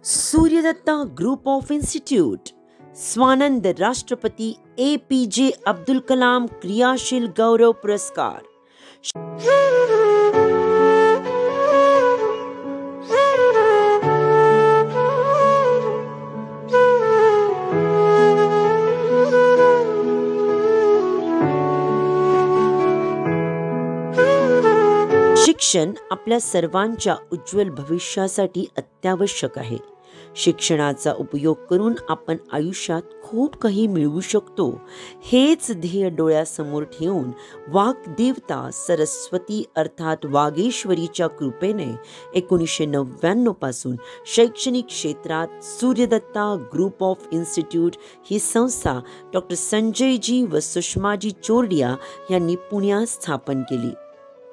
Suryadatta group of institute, Swanand राष्ट्रपति APJ Abdul Kalam क्रियाशील गौरव पुरस्कार। शिक्षण आपल्या सर्वांच्या उज्ज्वल भविष्यासाठी अत्यावश्यक आहे। शिक्षणाचा उपयोग करून आपण आयुष्यात खूप काही मिळवू शकतो। हेच ध्येय डोळ्यासमोर ठेवून वाग्देवता सरस्वती अर्थात वागेश्वरीच्या कृपेने 1999 पासून शैक्षणिक क्षेत्रात सूर्यदत्ता ग्रुप ऑफ इन्स्टिट्यूट ही संस्था डॉक्टर संजयजी व सुषमाजी चोरडिया यांनी पुण्यात स्थापन केली।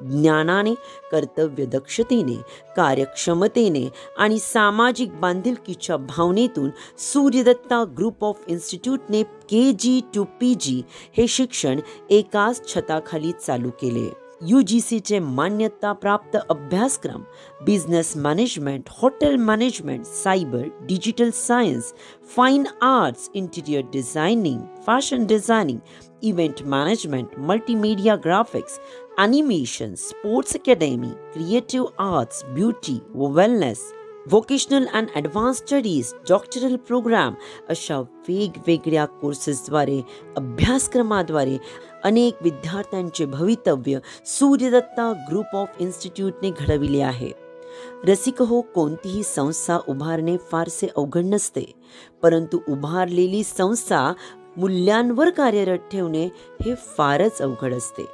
ज्ञानाने, कर्तव्यदक्षतेने, कार्यक्षमतेने आणि सामाजिक बांधिलकीच्या भावनेतून सूर्यदत्ता ग्रुप ऑफ इन्स्टिट्यूटने KG to PG हे शिक्षण एकाच छताखाली चालू केले। UGCचे मान्यता प्राप्त अभ्यासक्रम business management, hotel management, cyber, digital science, fine arts, interior designing, fashion designing, event management, multimedia graphics, animation, sports academy, creative arts, beauty व wellness, vocational and advance studies, doctoral program अशा वेगवेगळ्या कोर्सेसद्वारे अभ्यासक्रमाद्वारे अनेक विद्यार्थ्यांचे भवितव्य सूर्यदत्ता ग्रुप ऑफ इन्स्टिट्यूटने घडविले आहे। रसिक हो, कोणतीही संस्था उभारणे फारसे अवघड नसते, परंतु उभारलेली संस्था मूल्यांवर कार्यरत ठेवणे हे फारच अवघड असते।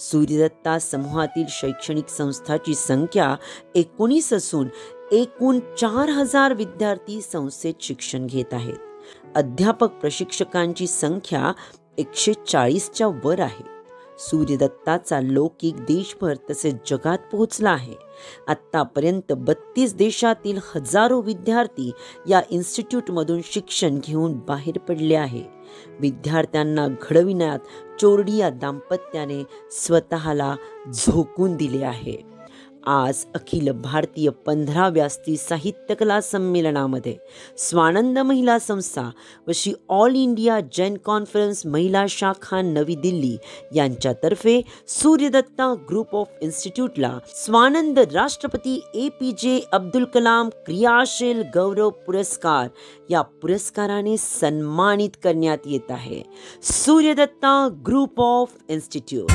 सूर्यदत्ता समूहातील शैक्षणिक संस्थांची संख्या 19 असून एकूण 4000 विद्यार्थी संस्थेत शिक्षण घेत आहेत। अध्यापक प्रशिक्षकांची संख्या 140च्या वर आहे। सूर्यदत्ताचा लौकिक देशभर तसेच जगात पोहोचला आहे। आतापर्यंत 32 देशातील हजारो विद्यार्थी या इन्स्टिट्यूटमधून शिक्षण घेऊन बाहेर पडले आहे। विद्यार्थ्यांना घडविण्यात चोरडिया दाम्पत्याने स्वतःला झोकून दिले आहे। आज अखिल भारतीय 15व्या स्त्री साहित्य कला संमेलनामध्ये स्वानंद महिला संस्था व Shri all India Jain conference महिला शाखा नवी दिल्ली यांच्यातर्फे सूर्यदत्ता ग्रुप ऑफ इन्स्टिट्यूटला स्वानंद राष्ट्रपति APJ अब्दुल कलाम क्रियाशील गौरव पुरस्कार या पुरस्काराने सन्मानित करण्यात येत आहे। Suryadatta group of institute.